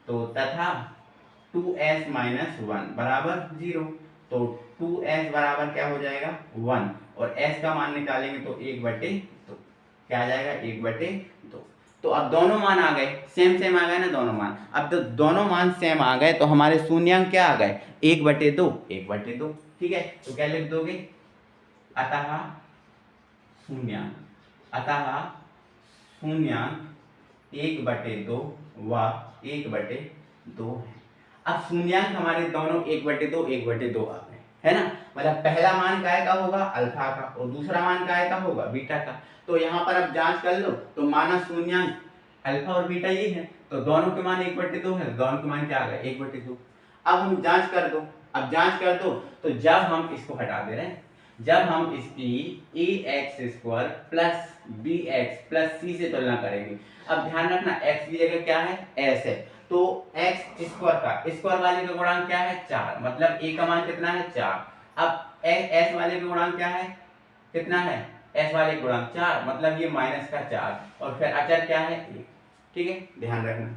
तो तथा 2s माइनस 1 बराबर 0। तो 2s बराबर क्या हो जाएगा 1, और s का मान निकालेंगे तो 1/2, क्या आ जाएगा 1/2। तो अब दोनों मान आ गए, सेम आ गए ना दोनों मान। अब तो दोनों मान सेम आ गए तो हमारे शून्यांक क्या आ गए 1/2 1/2। ठीक है, तो क्या लिख दोगे अतः शून्यांक 1/2 व 1/2 है। अब शून्यांक हमारे दोनों 1/2 1/2 आ गए, है ना। मतलब पहला मान काय का होगा अल्फा का, और दूसरा मान काय का होगा बीटा का। तो यहाँ पर अब जांच कर लो, तो माना शून्यांक अल्फा और बीटा ये है, तो दोनों के मान 1/2 है, दोनों के मान क्या आ गए 1/2। अब हम जांच कर दो, तो जब हम इसको हटा दे रहे हैं, जब हम इसकी ax² plus bx plus c से तुलना करेंगे। अब ध्यान रखना x की जगह क्या है s है, तो x² का स्क्वायर वाले का गुणांक क्या है 4, मतलब a का मान कितना है 4। अब s वाले का गुणांक क्या है कितना है s वाले का गुणांक 4, मतलब ये माइनस का 4, और फिर अचर क्या है 1। ठीक है, ध्यान रखना।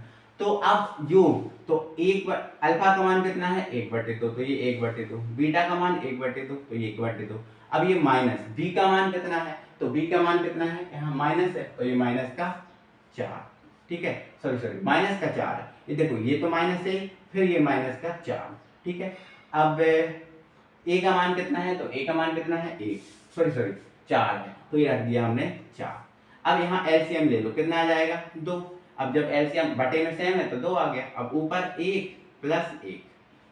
तो अब योग, तो अल्फा का मान कितना है 1/2, तो ये 1/2, बीटा का मान 1/2, तो ये 1/2। अब ये माइनस b का मान कितना है, तो b का मान कितना है यहाँ माइनस है, तो ये माइनस का 4। ठीक है, सॉरी माइनस का 4 है, ये देखो ये तो माइनस है, फिर ये माइनस का 4। ठीक है, अब a का मान कितना है, तो a का मान कितना है 4 है, तो ये रख दिया हमने 4। अब यहाँ एलसीएम ले लो, कितना आ जाएगा 2। अब जब एलसीएम बटे में सेम है तो 2 आ गया। अब ऊपर 1 प्लस 1,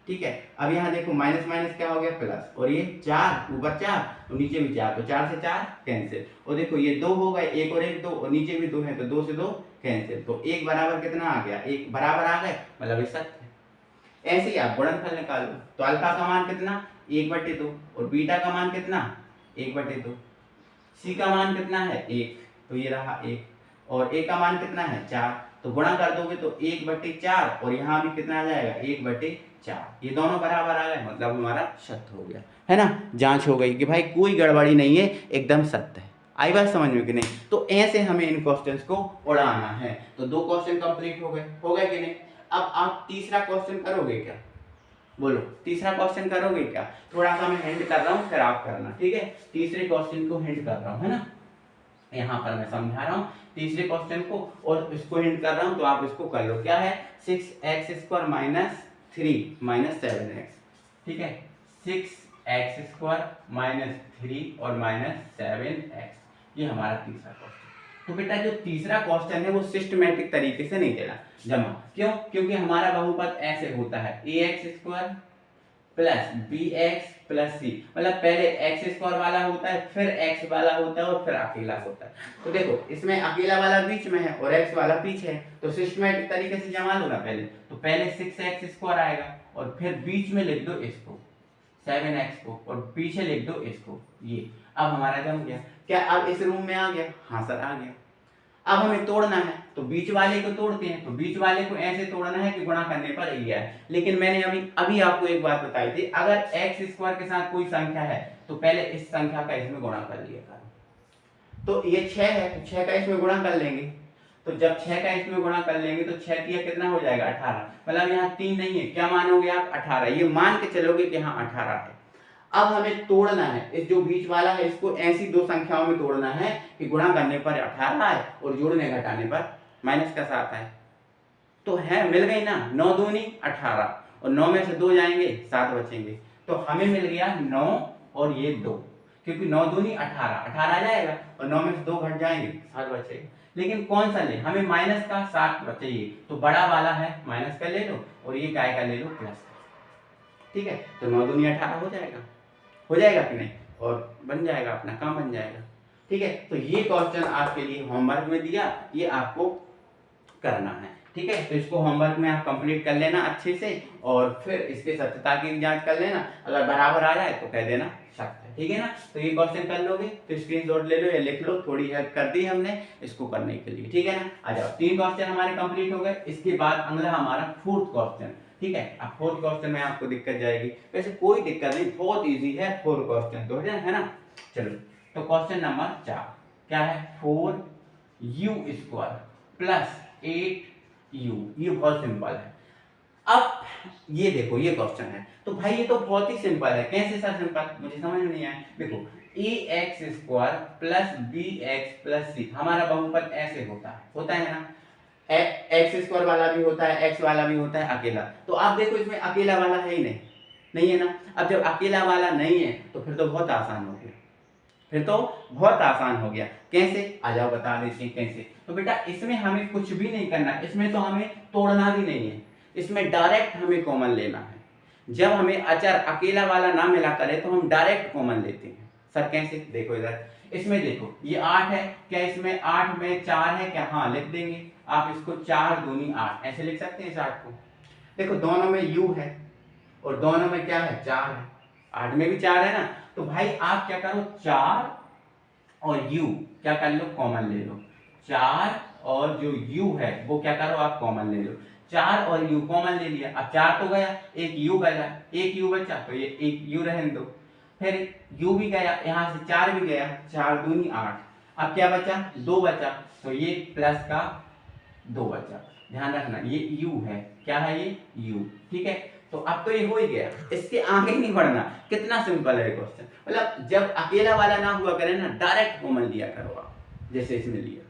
ठीक है। अब यहाँ देखो माइनस माइनस क्या हो गया प्लस, और ये 4 ऊपर 4 और नीचे भी 4, तो 4 से 4 कैंसिल, और देखो ये 2 हो गए, 1 और 1 2, और नीचे भी 2 है, तो 2 से 2 कैंसिल, तो 1 बराबर कितना आ गया 1 बराबर आ गए, मतलब ये सत्य है। ऐसे ही आप गुणनफल निकालो, तो अल्फा का मान कितना 1/2, और बीटा का मान कितना 1/2, सी का मान कितना है 1, तो ये रहा 1, और ए का मान कितना है 4, तो गुणा कर दोगे तो 1/4, और यहाँ भी कितना आ जाएगा 1/4, ये दोनों बराबर आ गए, मतलब हमारा सत्य हो गया, है ना। जांच हो गई कि भाई कोई गड़बड़ी नहीं है, एकदम सत्य है। आई बात समझ में कि नहीं। तो ऐसे हमें इन क्वेश्चंस को उड़ाना है। तो 2 क्वेश्चन कंप्लीट हो गए कि नहीं। अब आप तीसरा क्वेश्चन करोगे क्या, बोलो तीसरा क्वेश्चन करोगे क्या। थोड़ा सा मैं हिंट कर रहा हूँ, फिर आप करना, ठीक है। तीसरे क्वेश्चन को हिंट कर रहा हूँ, है ना, यहाँ पर मैं समझा रहा हूँ तीसरे क्वेश्चन को, और इसको हिंट कर रहा हूँ, तो आप इसको कर लो। क्या है 6x² माइनस 3 माइनस 7x, ठीक है, 6x² माइनस 3 और माइनस 7x, ये हमारा तीसरा क्वेश्चन। तो बेटा जो तीसरा क्वेश्चन है वो सिस्टमैटिक तरीके से नहीं देना जमा, क्यों, क्योंकि हमारा बहुपद ऐसे होता है ax² plus bx plus c, मतलब पहले x² वाला होता है, फिर x वाला होता है, और फिर अकेला होता है। तो देखो इसमें अकेला वाला बीच में है और x वाला पीछे है, तो सिस्टमैटिक तरीके से जमा लो ना। पहले 6x² आएगा, और फिर बीच में लिख दो इसको 7x को, और पीछे लिख दो इसको ये। अब हमारा जम गया क्या, अब इस रूम में आ गया, हाँ सर आ गया। अब हमें तोड़ना है, तो बीच वाले को तोड़ते हैं, तो बीच वाले को ऐसे तोड़ना है कि गुणा करने पर ये है। लेकिन मैंने अभी आपको एक बात बताई थी, अगर x² के साथ कोई संख्या है तो पहले इस संख्या का इसमें गुणा कर लिया करो। तो ये 6 है, तो 6 का इसमें गुणा कर लेंगे, तो जब 6 का इसमें गुणा कर लेंगे तो 6 तिया कितना हो जाएगा 18, मतलब यहाँ 3 नहीं है, क्या मानोगे आप 18, ये मान के चलोगे कि हाँ 18 है। अब हमें तोड़ना है, इस जो बीच वाला है इसको ऐसी 2 संख्याओं में तोड़ना है कि गुणा करने पर 18 है और जोड़ने घटाने पर माइनस का 7 है। तो है मिल गई ना, 9 दूनी 18, और 9 में से 2 जाएंगे 7 बचेंगे, तो हमें मिल गया 9 और ये 2, क्योंकि 9 दूनी 18 आ जाएगा, और 9 में से 2 घट जाएंगे 7 बचेगा। लेकिन कौन सा ले, हमें माइनस का 7 चाहिए, तो बड़ा वाला है माइनस का ले लो, और ये काय का ले लो प्लस का, ठीक है। तो 9 दूनी 18 हो जाएगा कि नहीं, और बन जाएगा, अपना काम बन जाएगा, ठीक है। तो ये क्वेश्चन आपके लिए होमवर्क में दिया, ये आपको करना है, ठीक है। तो इसको होमवर्क में आप कंप्लीट कर लेना अच्छे से, और फिर इसके सत्यता की जांच कर लेना, अगर बराबर आ जाए तो कह देना सत्य है, ठीक है ना। तो ये क्वेश्चन कर लोगे तो स्क्रीनशॉट ले लो या लिख लो, थोड़ी हेल्प कर दी हमने इसको करने के लिए, ठीक है ना। आ जाओ, 3 क्वेश्चन हमारे कंप्लीट हो गए। इसके बाद अगला हमारा 4th क्वेश्चन, ठीक है। अब 4th क्वेश्चन में आपको दिक्कत जाएगी, वैसे कोई दिक्कत नहीं, बहुत इजी है 4 क्वेश्चन, तो है ना। चलो, तो क्वेश्चन नंबर 4 क्या है, 4u² प्लस 8u, ये बहुत सिंपल है। अब ये देखो ये क्वेश्चन है, तो भाई ये तो बहुत ही सिंपल है। कैसे सर सिंपल, मुझे समझ में नहीं आया। देखो ax² plus bx plus c, हमारा बहुपद ऐसे होता है ना, x² वाला भी होता है, x वाला भी होता है अकेला। तो आप देखो इसमें अकेला वाला है ही नहीं, नहीं है ना। अब जब अकेला वाला नहीं है तो फिर तो बहुत आसान हो गया, फिर तो बहुत आसान हो गया। कैसे, आ जाओ बता देते हैं कैसे। तो बेटा इसमें हमें कुछ भी नहीं करना, इसमें तो हमें तोड़ना भी नहीं है, इसमें डायरेक्ट हमें कॉमन लेना है। जब हमें अचर अकेला वाला ना मिला करे तो हम डायरेक्ट कॉमन लेते हैं। सर कैसे, देखो इधर, इसमें देखो ये 8 है, क्या इसमें 8 में 4 है क्या, हाँ लिख देंगे आप इसको, 4 दूनी 8 ऐसे लिख सकते हैं इस 8 को। देखो दोनों में u है और दोनों में क्या है, 4 है, 8 में भी 4 है ना। तो भाई आप क्या करो, 4 और u क्या कर लो, कॉमन ले लो। 4 और जो u है वो क्या करो आप कॉमन ले लो। 4 और u कॉमन ले लिया, अब 4 तो गया, एक u बचा, एक u बचा तो ये एक u रहने दो। फिर u भी गया, यहाँ से 4 भी गया, 4 दूनी 8। अब क्या बचा, 2 बचा, तो ये प्लस का 2 बचा। ध्यान रखना ये u है, क्या है ये u, ठीक है। तो अब तो ये हो ही गया, इसके आगे नहीं बढ़ना। कितना सिंपल है क्वेश्चन, मतलब जब अकेला वाला ना हुआ करे ना, डायरेक्ट कॉमन लिया करो आप, जैसे इसमें लिया,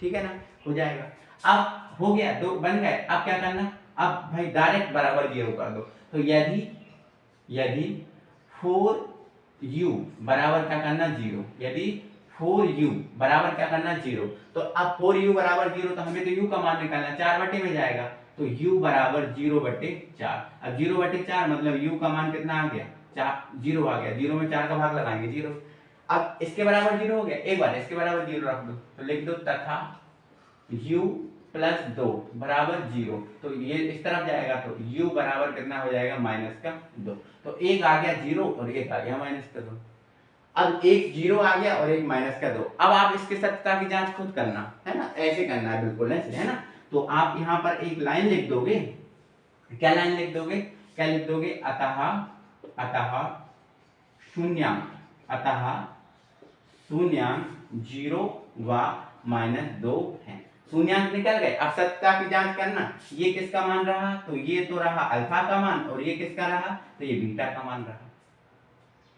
ठीक है ना, हो जाएगा। अब हो गया, दो बन गए। अब क्या करना, अब भाई डायरेक्ट बराबर 0 कर दो। तो यदि 4u बराबर क्या करना 0, यदि 4u बराबर क्या करना 0, तो अब 4u बराबर 0 तो हमें तो u का मान निकालना, 4 बटे में जाएगा, तो u बराबर 0/4। अब 0/4 मतलब u का मान कितना आ गया, 4, 0 आ गया। 0 में 4 का भाग लगाएंगे 0। अब इसके बराबर 0 हो गया, एक बार इसके बराबर 0 रख दो, तो लिख दो तथा u प्लस 2 बराबर 0। तो ये इस तरफ जाएगा तो u बराबर कितना हो जाएगा, -2। तो एक आ गया 0 और एक आ गया -2। अब एक 0 आ गया और एक -2। अब आप इसके सत्यता की जांच खुद करना है ना, ऐसे करना है, बिल्कुल ऐसे, है ना। तो आप यहाँ पर एक लाइन लिख दोगे, क्या लाइन लिख दोगे, क्या लिख दोगे, अतः शून्यांक 0 व -2 है। शून्यांक निकल गए। अब सत्यता की जांच करना, ये किसका मान रहा, तो ये तो रहा अल्फा का मान, और ये किसका रहा, तो ये बीटा का मान रहा,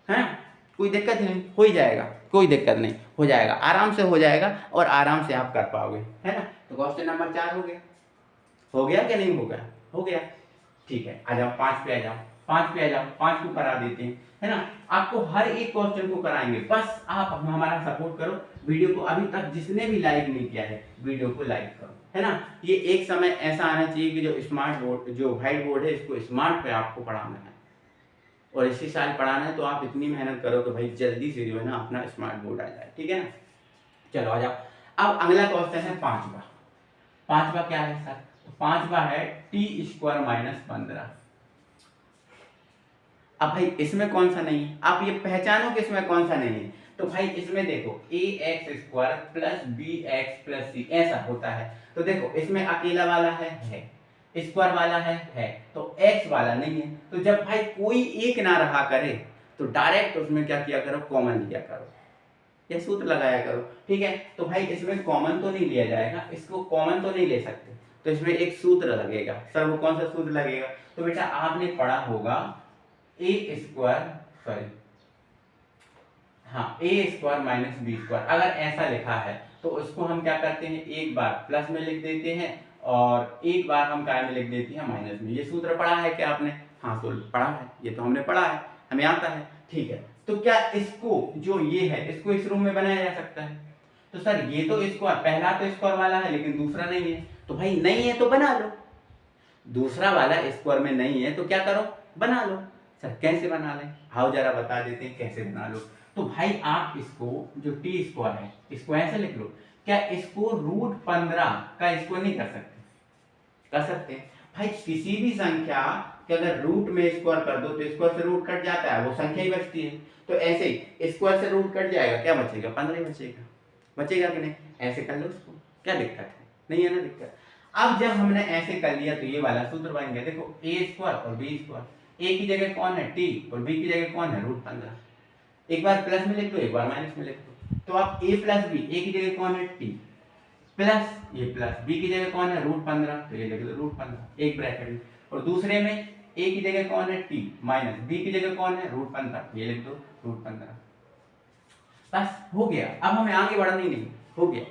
है। कोई दिक्कत नहीं, हो ही जाएगा, कोई दिक्कत नहीं, हो जाएगा, आराम से हो जाएगा और आराम से आप कर पाओगे, है ना। तो क्वेश्चन नंबर 4 हो गया कि नहीं हो गया, हो गया, ठीक है। आ जाओ 5 पे, आ जाओ 5 पे, आ जाओ 5 को करा देते हैं, है ना। आपको हर एक क्वेश्चन को कराएंगे, बस आप हमारा सपोर्ट करो। वीडियो को अभी तक जिसने भी लाइक नहीं किया है, वीडियो को लाइक करो, है ना। ये एक समय ऐसा आना चाहिए कि जो स्मार्ट बोर्ड, जो व्हाइट बोर्ड है, इसको स्मार्ट पे आपको पढ़ाना है, और इसी साल पढ़ाना है। तो आप इतनी मेहनत करो कि भाई जल्दी से जो है ना अपना स्मार्ट बोर्ड आ जाए, ठीक है ना। चलो आ जाओ, अब अगला क्वेश्चन है 5वां क्या है सर, तो 5वां है t² - 15। अब भाई इसमें कौन सा नहीं है, आप ये पहचानो कि इसमें कौन सा नहीं है। तो भाई इसमें देखो ax² plus bx plus c ऐसा होता है। तो देखो इसमें अकेला वाला है, स्क्वायर वाला है, तो x वाला नहीं है। तो जब भाई कोई एक ना रहा करे तो डायरेक्ट उसमें क्या किया करो, कॉमन लिया करो, ये सूत्र लगाया करो, ठीक है। तो भाई इसमें कॉमन तो नहीं लिया जाएगा, इसको कॉमन तो नहीं ले सकते, तो इसमें एक सूत्र लगेगा। सर वो कौन सा सूत्र लगेगा, तो बेटा आपने पढ़ा होगा a² - b²। अगर ऐसा लिखा है तो उसको हम क्या करते हैं, एक बार प्लस में लिख देते हैं और एक बार हम क्या में लिख देते हैं, माइनस में। ये सूत्र पढ़ा है क्या आपने, हाँ तो पढ़ा है, ये तो हमने पढ़ा है, हमें आता है, ठीक है। तो क्या इसको जो ये है इसको इस रूम में बनाया जा सकता है, तो सर ये तो स्क्वायर, पहला तो स्क्वायर वाला है लेकिन दूसरा नहीं है, तो भाई नहीं है तो बना लो। दूसरा वाला स्क्वायर में नहीं है तो क्या करो, बना लो। सर कैसे बना लें, आओ जरा बता देते हैं कैसे बना लो। तो भाई आप इसको जो t² है इसको ऐसे लिख लो, क्या इसको √15 का स्क्वायर नहीं कर सकते, कर सकते हैं भाई। किसी भी संख्या के अगर रूट में स्क्वायर कर दो तो स्क्वायर से रूट कट जाता है, वो संख्या ही बचती है। तो ऐसे ही स्क्वायर से रूट कट जाएगा, क्या बचेगा, 15 बचेगा, बचेगा कि नहीं। ऐसे कर लो उसको, क्या दिक्कत है, नहीं है ना दिक्कत। अब जब हमने ऐसे कर लिया तो ये वाला सूत्र बन गया। देखो a² और b², a की जगह कौन है t और b की जगह कौन है √15। एक बार प्लस में लिख दो, एक बार माइनस में लिख दो। तो आप a प्लस b, a की जगह कौन है t प्लस ये प्लस बी की जगह कौन है √15, तो ये लिख लो √15 एक ब्रैकेट में, और दूसरे में ए की जगह कौन है टी माइनस बी की जगह कौन है √15, ये लिख दो √15। बस हो गया, अब हमें आगे बढ़ना ही नहीं, हो गया।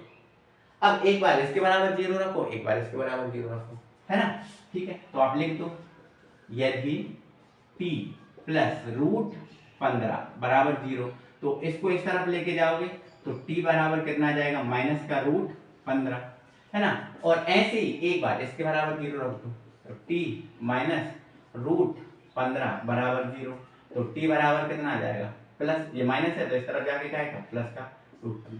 अब एक बार इसके बराबर 0 रखो, एक बार इसके बराबर 0 रखो, है ना, ठीक है। तो आप लिख दो यदि t प्लस √15 बराबर 0, तो इसको इस तरफ लेके जाओगे तो t बराबर कितना आ जाएगा माइनस का √15, है ना। और ऐसे ही एक बार इसके बराबर 0 रख दो, तो t माइनस √15 बराबर 0, तो t बराबर कितना आ जाएगा प्लस, ये माइनस है तो इस तरफ जाके क्या आएगा प्लस का √15,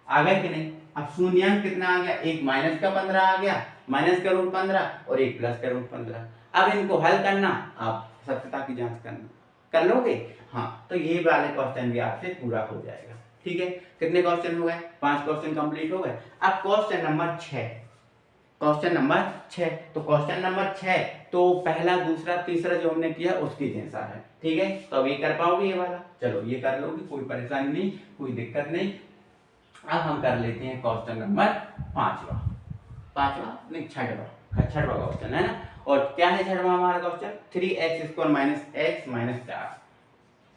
आ गया कि नहीं। अब शून्यांक कितना आ गया, एक माइनस का 15 आ गया, माइनस का √15 और एक प्लस का √15। अब इनको हल करना, आप सत्यता की जांच करना, कर लोगे, हाँ, तो ये वाले क्वेश्चन भी आपसे पूरा हो जाएगा, ठीक है। कितने क्वेश्चन हो गए, 5 क्वेश्चन कंप्लीट हो गए। अब क्वेश्चन नंबर 6, क्वेश्चन नंबर 6, तो क्वेश्चन नंबर 6 तो पहला दूसरा तीसरा जो हमने किया उसके जैसा है, ठीक है। तो अब ये कर पाओगे ये वाला, चलो ये कर लोगे, कोई परेशानी नहीं, कोई दिक्कत नहीं। अब हम कर लेते हैं क्वेश्चन नंबर 5वां नहीं 6वां क्वेश्चन है ना। और क्या है 6वां हमारा question, 3x² minus x minus 4,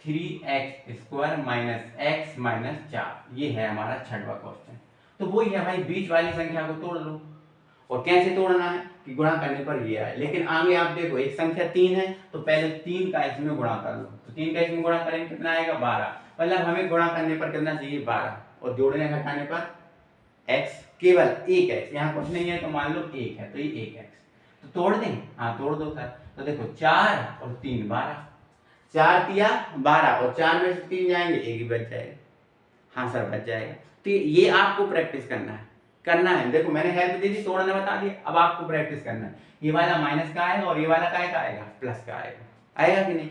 3x² minus x minus 4, ये है हमारा 6वां क्वेश्चन। तो वही है भाई, बीच वाली संख्या को तोड़ लो, और कैसे तोड़ना है कि गुणा करने पर ये आए। लेकिन आगे आप देखो एक संख्या 3 है, तो पहले 3 का इसमें गुणा कर लो, तो 3 का इसमें गुणा करेंगे कितना आएगा 12, मतलब हमें गुणा करने पर कितना चाहिए 12, और जोड़ने घटाने पर x, केवल एक x, यहाँ कुछ नहीं है तो मान लो 1 है, तो ये 1x, तो तोड़ दें, हाँ तोड़ दो सर। तो देखो 4 और 3 12, 4 दिया 12 और 4 में से 3 जाएंगे, एक ही बच जाएगा, हाँ सर बच जाएगा। तो ये आपको प्रैक्टिस करना है। देखो मैंने हेल्प दे दी, तोड़ना बता दिया, अब आपको प्रैक्टिस करना है। ये वाला माइनस का आएगा और ये वाला काय का आएगा प्लस का आएगा कि नहीं,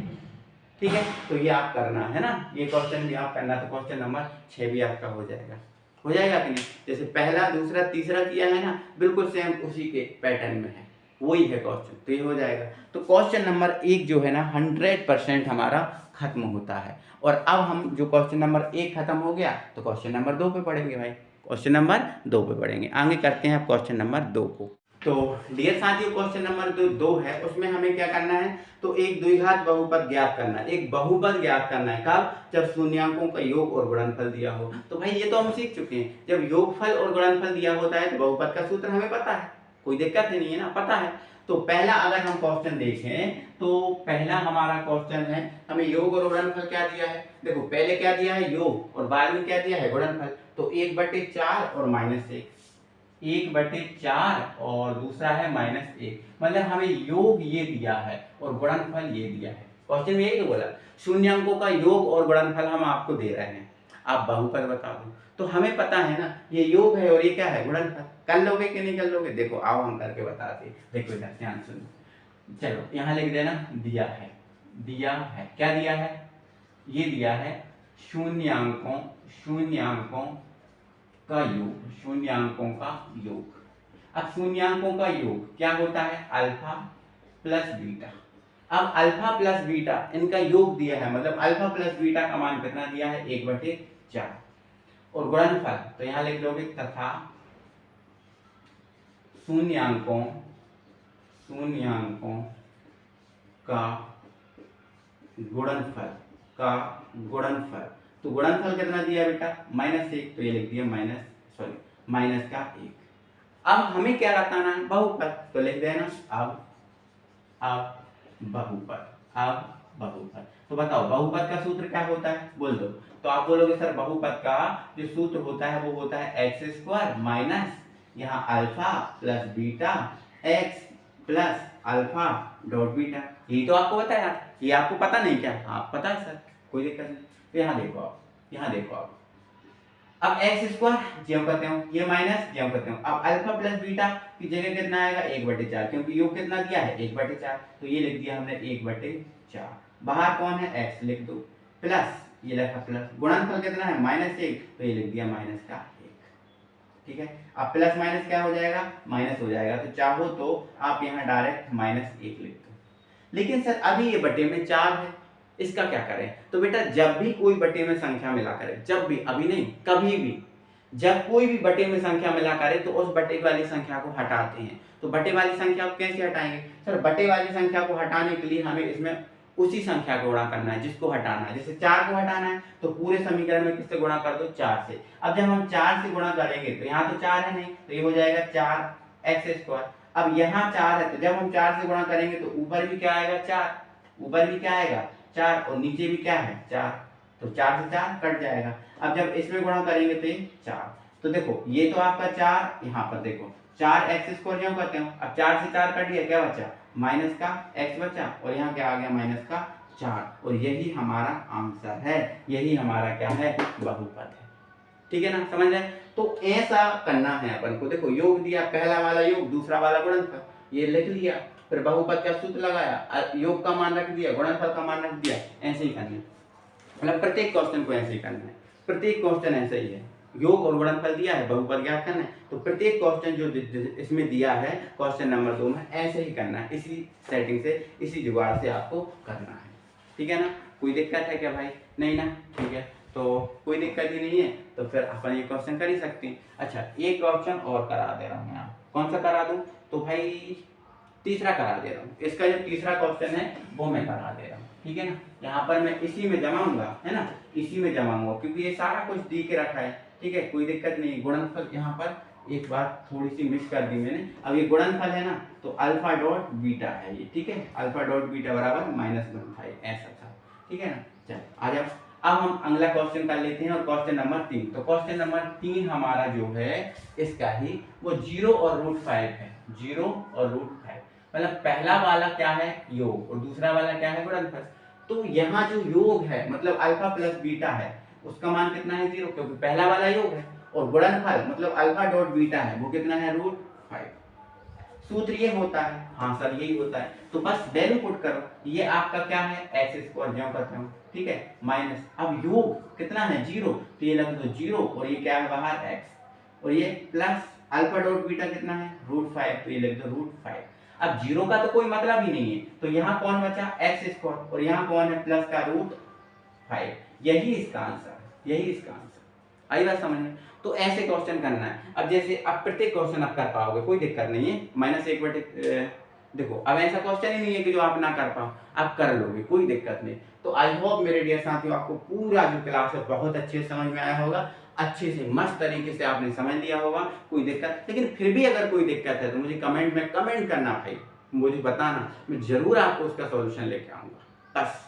ठीक है। तो ये आप करना है ना, ये क्वेश्चन भी आप करना, तो क्वेश्चन नंबर 6 भी आपका हो जाएगा कि नहीं। जैसे पहला दूसरा तीसरा किया है ना, बिल्कुल सेम उसी के पैटर्न में है, वही है क्वेश्चन, तो ये हो जाएगा। तो क्वेश्चन नंबर 1 जो है ना 100% हमारा खत्म होता है। और अब हम जो क्वेश्चन नंबर 1 खत्म हो गया, तो क्वेश्चन नंबर 2 पे पढ़ेंगे भाई, क्वेश्चन नंबर 2 पे पढ़ेंगे। आगे करते हैं क्वेश्चन नंबर 2 को। तो डियर साथियों क्वेश्चन नंबर 2 है, उसमें हमें क्या करना है, तो एक द्विघात बहुपद ज्ञात करना है, एक बहुपद ज्ञात करना है, कब, जब शून्यांकों का योग और गुणनफल दिया हो। तो भाई ये तो हम सीख चुके हैं, जब योगफल और गुणनफल दिया होता है तो बहुपद का सूत्र हमें पता है, कोई दिक्कत नहीं है ना, पता है। तो पहला अगर हम क्वेश्चन देखें, तो पहला हमारा क्वेश्चन है, हमें योग और गुणनफल क्या दिया है, देखो पहले क्या दिया है योग, और बाद में क्या दिया है गुणनफल। तो 1/4 और -1, 1/4 और दूसरा है -1, मतलब हमें योग ये दिया है और गुणनफल ये दिया है। क्वेश्चन में यही तो बोला, शून्यांकों का योग और गुणनफल हम आपको दे रहे हैं, आप बहुपद बता दो। तो हमें पता है ना ये योग है और ये क्या है गुणनफल, कर लोगे कि नहीं कर लोगे, देखो आओ हम करके बताते। देखो इधर ध्यान सुनो, चलो यहाँ लिख देना, दिया है क्या दिया है, ये दिया है शून्यांकों का योग। अब शून्यांकों का योग क्या होता है, अल्फा प्लस बीटा। अब अल्फा प्लस बीटा इनका योग दिया है, मतलब अल्फा प्लस बीटा का मान कितना दिया है 1/4। और गुणनफल तो यहाँ लिख लोगे तथा शून्यांकों का गुणनफल तो गुणनफल कितना दिया बेटा -1, तो ये लिख दिया माइनस का 1। अब हमें क्या बताना है बहुपद, तो लिख देना अब बहुपद। तो बताओ बहुपद का सूत्र क्या होता है, बोल दो। तो आप बोलोगे सर बहुपद का जो सूत्र होता है वो होता है x² माइनस यहाँ alpha plus beta x plus alpha dot beta. ये तो आपको बताया, ये आपको पता नहीं क्या, हाँ पता है सर, कोई दिक्कत नहीं। तो यहाँ देखो आप अब x² ज्यों करते हो, ये माइनस ज्यों करते हो। अब अल्फा प्लस बीटा की जगह कितना आएगा 1/4, क्योंकि योग कितना दिया है 1/4, तो ये लिख दिया हमने 1/4। बाहर कौन है x, लिख दो प्लस, ये लिखा प्लस, गुणनफल कितना है -1, तो ये लिख दिया माइनस का 1, ठीक है। अब प्लस माइनस क्या हो जाएगा, माइनस हो जाएगा, तो चाहो तो आप यहाँ डायरेक्ट -1 लिख दो। लेकिन सर अभी ये बटे में 4 है, इसका क्या करें, तो बेटा जब भी कोई बटे में संख्या मिला करें, जब भी, अभी नहीं कभी भी, जब कोई भी बटे में संख्या मिला करे तो उस बटे वाली संख्या को हटाते हैं। तो बटे वाली संख्या को कैसे हटाएंगे सर? बटे वाली संख्या को हटाने के लिए हमें इसमें उसी संख्या को गुणा करना है जिसको हटाना है। जैसे 4 को हटाना है तो पूरे समीकरण में किससे गुणा कर दो? 4 से। अब जब हम 4 से गुणा करेंगे तो यहाँ तो 4 है नहीं, तो ये हो जाएगा 4x²। अब यहाँ 4 है तो जब हम 4 से गुणा करेंगे तो ऊपर भी क्या आएगा? 4। ऊपर भी क्या आएगा? 4 और नीचे भी क्या है? 4। तो 4 से 4 कट जाएगा। अब जब इसमें गुणा करेंगे तो ये 4। तो देखो ये तो आपका 4, यहाँ पर देखो 4x² जो करते हो। अब 4 से 4 कट गया, क्या बचा? माइनस का x बचा और यहाँ क्या आ गया? माइनस का 4। और यही हमारा आंसर है, यही हमारा क्या है? बहुपद है। ठीक है ना, समझ रहे? तो ऐसा करना है अपन को। देखो योग दिया, पहला वाला योग, दूसरा वाला गुणनफल, ये लिख लिया, फिर बहुपद का सूत्र लगाया, योग का मान रख दिया, गुणनफल का मान रख दिया। ऐसे ही करना है, मतलब प्रत्येक क्वेश्चन को ऐसे ही करना है। प्रत्येक क्वेश्चन ऐसे ही है, योग और गुणनफल दिया है, बहुपद ज्ञात करना है, तो प्रत्येक क्वेश्चन जो इसमें दिया है क्वेश्चन नंबर 2 में ऐसे ही करना है। इसी सेटिंग से, इसी जुगाड़ से आपको करना है। ठीक है ना? कोई दिक्कत है क्या भाई? नहीं ना? ठीक है, तो कोई दिक्कत ही नहीं है, तो फिर अपन ये क्वेश्चन कर ही सकते हैं। अच्छा, एक क्वेश्चन और करा दे रहा हूँ यहाँ। कौन सा करा दूं? तो भाई तीसरा करा दे रहा हूँ। इसका जो तीसरा क्वेश्चन है वो मैं करा दे रहा हूँ। ठीक है ना? यहाँ पर मैं इसी में जमाऊंगा, है ना? इसी में जमाऊंगा क्योंकि ये सारा कुछ दी के रखा है। ठीक है, कोई दिक्कत नहीं। गुणनफल यहाँ पर एक बात थोड़ी सी मिस कर दी मैंने। अब ये गुणनफल है ना, तो अल्फा डॉट बीटा है ये। ठीक है, अल्फा डॉट बीटा बराबर -1/5 ऐसा था। ठीक है ना? चल आ जाओ, अब हम अगला क्वेश्चन कर लेते हैं, और क्वेश्चन नंबर 3। तो क्वेश्चन नंबर 3 हमारा जो है इसका ही वो 0 और √5 है। 0 और √5 मतलब पहला वाला क्या है? योग, और दूसरा वाला क्या है? गुणनफल। तो यहाँ जो योग है मतलब अल्फा प्लस बीटा है, उसका मान कितना है? 0, क्योंकि पहला वाला योग है। और गुणनफल मतलब अल्फा डॉट बीटा है, वो कितना है? √5। सूत्र ये होता है, हाँ सर यही होता है। तो बस वैल्यू पुट करो, ये आपका क्या है? x² ज्यों करते हो। ठीक है, माइनस, अब योग कितना है? 0, तो ये लग दो 0, और ये क्या है बाहर? x, और ये प्लस अल्फा डॉट बीटा कितना है? √5, तो ये लिख दो √5। अब 0 का तो कोई मतलब ही नहीं है, तो यहाँ कौन बचा? x², और यहाँ कौन है? प्लस का √5। यही इसका आंसर है, यही इसका आंसर। आई बात समझ में? तो ऐसे क्वेश्चन करना है। अब जैसे अब प्रत्येक क्वेश्चन आप कर पाओगे, कोई दिक्कत नहीं है। -1/, देखो अब ऐसा क्वेश्चन ही नहीं है कि जो आप ना कर पाओ, आप कर लोगे, कोई दिक्कत नहीं। तो आई होप मेरे डियर साथियों आपको पूरा जो क्लास है बहुत अच्छे से समझ में आया होगा, अच्छे से मस्त तरीके से आपने समझ लिया होगा, कोई दिक्कत। लेकिन फिर भी अगर कोई दिक्कत है तो मुझे कमेंट में कमेंट करना भाई, मुझे बताना, मैं जरूर आपको उसका सॉल्यूशन लेके आऊँगा। बस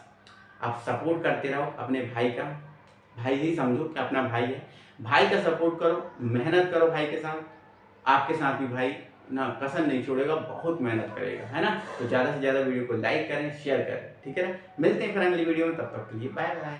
आप सपोर्ट करते रहो अपने भाई का, भाई ही समझो कि अपना भाई है, भाई का सपोर्ट करो, मेहनत करो भाई के साथ। आपके साथ भी भाई ना कसर नहीं छोड़ेगा, बहुत मेहनत करेगा, है ना? तो ज़्यादा से ज़्यादा वीडियो को लाइक करें, शेयर करें। ठीक है ना? मिलते हैं फिर अगली वीडियो में, तब तक के लिए बाय बाय।